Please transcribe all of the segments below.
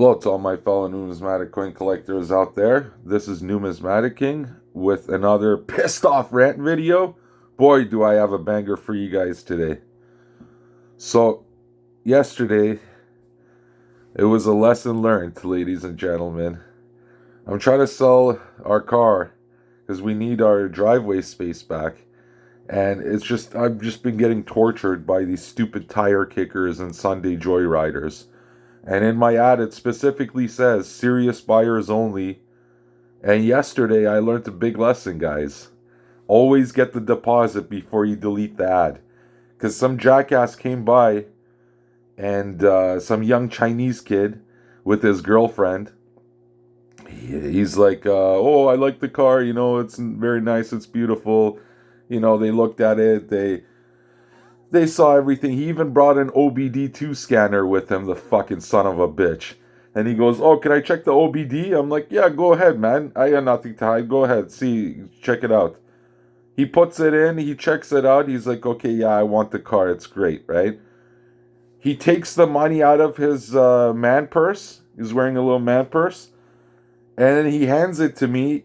Hello to all my fellow numismatic coin collectors out there. This is Numismatic King with another pissed off rant video. Boy, do I have a banger for you guys today. So, yesterday, it was a lesson learned, ladies and gentlemen. I'm trying to sell our car because we need our driveway space back. And I've just been getting tortured by these stupid tire kickers and Sunday joyriders. And in my ad, it specifically says serious buyers only. And yesterday, I learned a big lesson, guys. Always get the deposit before you delete the ad. Because some jackass came by and some young Chinese kid with his girlfriend. He's like, oh, I like the car. You know, it's very nice. It's beautiful. You know, they looked at it. They saw everything. He even brought an OBD2 scanner with him, the fucking son of a bitch. And he goes, oh, can I check the OBD? I'm like, yeah, go ahead, man. I got nothing to hide. Go ahead. See, check it out. He puts it in. He checks it out. He's like, okay, yeah, I want the car. It's great, right? He takes the money out of his man purse. He's wearing a little man purse. And then he hands it to me.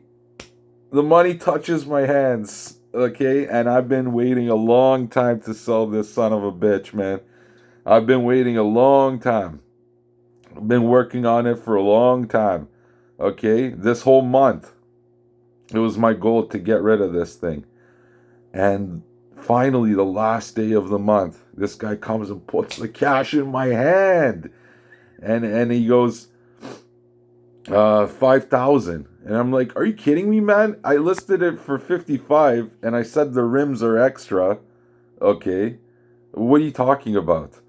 The money touches my hands. Okay, and I've been waiting a long time to sell this son of a bitch, man. I've been waiting a long time. I've been working on it for a long time. Okay, this whole month, it was my goal to get rid of this thing. And finally, the last day of the month, this guy comes and puts the cash in my hand. And he goes, 5,000. And I'm like, are you kidding me, man? I listed it for 55 and I said the rims are extra. Okay. What are you talking about?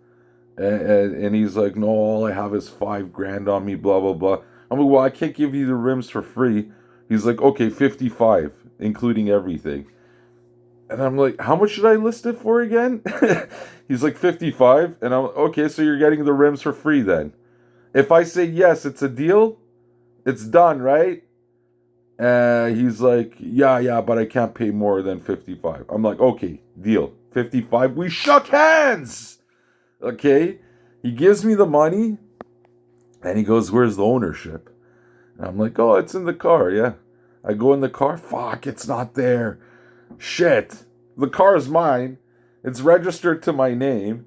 And he's like, no, all I have is $5,000 on me, blah, blah, blah. I'm like, well, I can't give you the rims for free. He's like, okay, 55, including everything. And I'm like, how much should I list it for again? He's like, 55. And I'm okay, so you're getting the rims for free then. If I say yes, it's a deal. It's done, right? He's like, yeah, but I can't pay more than 55. I'm like, okay, deal. 55. We shook hands. Okay. He gives me the money and he goes, where's the ownership? And I'm like, oh, it's in the car. Yeah. I go in the car. Fuck, it's not there. Shit. The car is mine. It's registered to my name.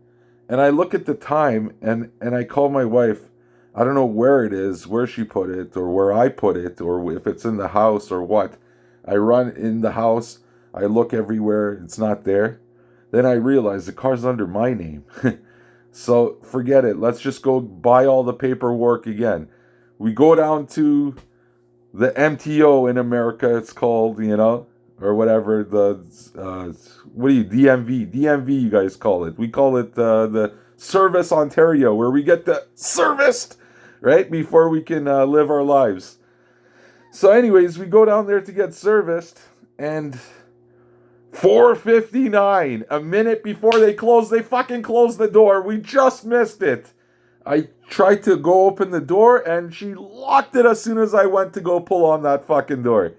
And I look at the time and I call my wife. I don't know where it is, where she put it, or where I put it, or if it's in the house or what. I run in the house. I look everywhere. It's not there. Then I realize the car's under my name. So forget it. Let's just go buy all the paperwork again. We go down to the MTO in America, it's called, you know, or whatever. What do you, DMV? DMV, you guys call it. We call it the Service Ontario, where we get the serviced, right, before we can live our lives. So anyways, we go down there to get serviced, and 4:59, a minute before they fucking close the door. We just missed it. I tried to go open the door, and she locked it as soon as I went to go pull on that fucking door.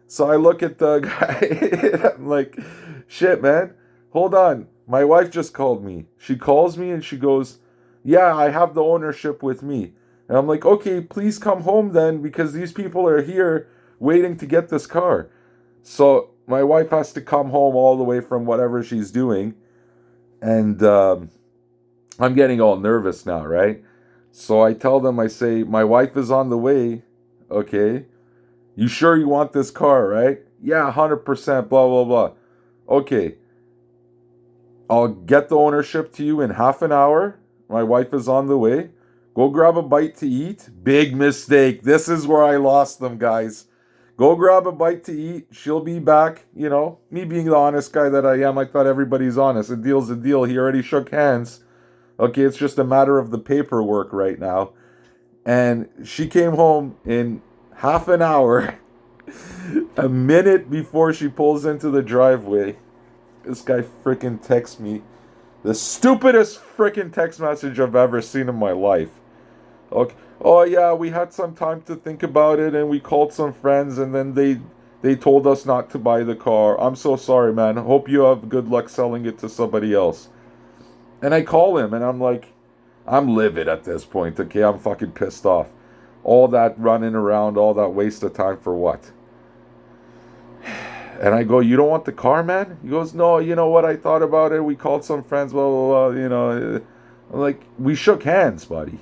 So I look at the guy, I'm like, shit, man, hold on. My wife just called me. She calls me and she goes, yeah, I have the ownership with me. And I'm like, okay, please come home then, because these people are here waiting to get this car. So my wife has to come home all the way from whatever she's doing. And I'm getting all nervous now, right? So I tell them, I say, my wife is on the way. Okay. You sure you want this car, right? Yeah, 100%, blah, blah, blah. Okay. I'll get the ownership to you in half an hour. My wife is on the way. Go grab a bite to eat. Big mistake. This is where I lost them, guys. Go grab a bite to eat. She'll be back. You know, me being the honest guy that I am, I thought everybody's honest. A deal's a deal. He already shook hands. Okay, it's just a matter of the paperwork right now. And she came home in half an hour. A minute before she pulls into the driveway. This guy freaking texts me the stupidest freaking text message I've ever seen in my life. Okay. Oh yeah, we had some time to think about it and we called some friends and then they told us not to buy the car. I'm so sorry, man. Hope you have good luck selling it to somebody else. And I call him and I'm like, I'm livid at this point, okay? I'm fucking pissed off. All that running around, all that waste of time for what? And I go, you don't want the car, man? He goes, no, you know what? I thought about it. We called some friends, blah, blah, blah, you know. I'm like, we shook hands, buddy.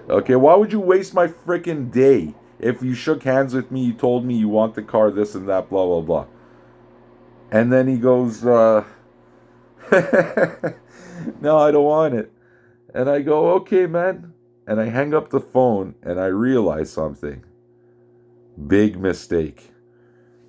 Okay, why would you waste my freaking day if you shook hands with me, you told me you want the car, this and that, blah, blah, blah. And then he goes, no, I don't want it. And I go, okay, man. And I hang up the phone and I realize something. Big mistake.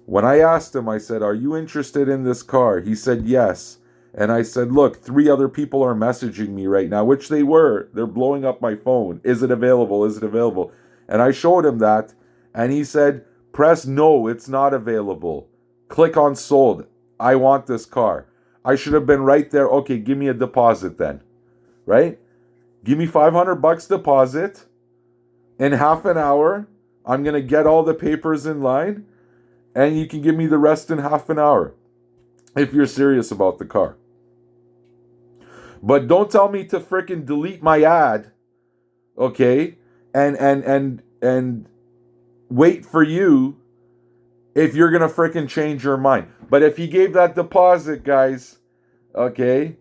When I asked him, I said, are you interested in this car? He said, yes. And I said, look, 3 other people are messaging me right now, which they were. They're blowing up my phone. Is it available? Is it available? And I showed him that. And he said, press no, it's not available. Click on sold. I want this car. I should have been right there. Okay, give me a deposit then. Right? Give me $500 deposit. In half an hour, I'm going to get all the papers in line. And you can give me the rest in half an hour. If you're serious about the car. But don't tell me to frickin' delete my ad. Okay? And wait for you if you're going to frickin' change your mind. But if he gave that deposit, guys, okay,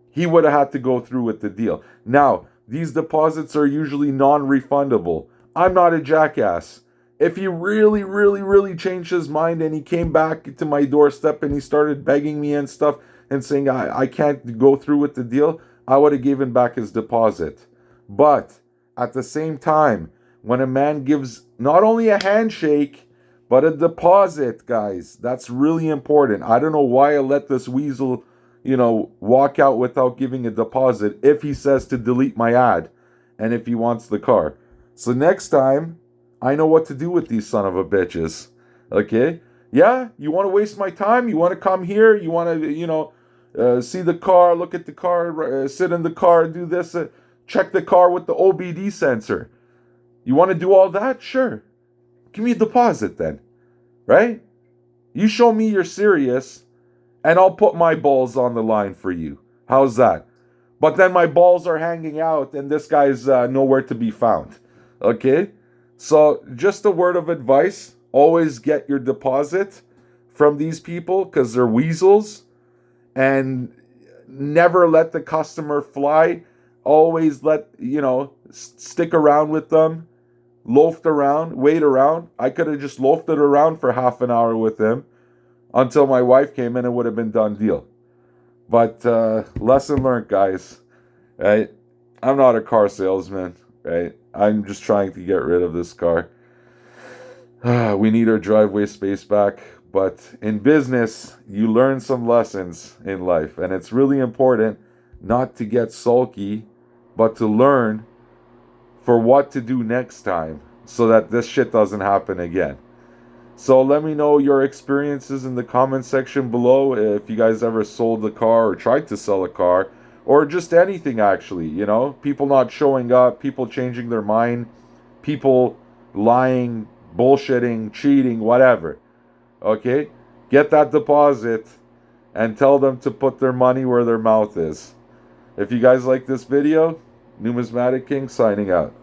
he would have had to go through with the deal. Now, these deposits are usually non-refundable. I'm not a jackass. If he really, really, really changed his mind and he came back to my doorstep and he started begging me and stuff and saying I can't go through with the deal, I would have given back his deposit. But at the same time, when a man gives not only a handshake, but a deposit, guys, that's really important. I don't know why I let this weasel, walk out without giving a deposit if he says to delete my ad and if he wants the car. So next time, I know what to do with these son of a bitches. Okay? Yeah? You want to waste my time? You want to come here? You want to, see the car, look at the car, sit in the car, do this, check the car with the OBD sensor. You want to do all that? Sure. Give me a deposit then. Right? You show me you're serious, and I'll put my balls on the line for you. How's that? But then my balls are hanging out, and this guy's nowhere to be found. Okay? So just a word of advice, always get your deposit from these people because they're weasels, and never let the customer fly. Always stick around with them, loafed around, wait around. I could have just loafed it around for half an hour with him until my wife came in and would have been done deal. But lesson learned, guys, right? I'm not a car salesman, right? I'm just trying to get rid of this car. We need our driveway space back. But in business, you learn some lessons in life. And it's really important not to get sulky, but to learn for what to do next time so that this shit doesn't happen again. So let me know your experiences in the comment section below. If you guys ever sold a car or tried to sell a car, or just anything actually, people not showing up, people changing their mind, people lying, bullshitting, cheating, whatever. Okay? Get that deposit and tell them to put their money where their mouth is. If you guys like this video, Numismatic King signing out.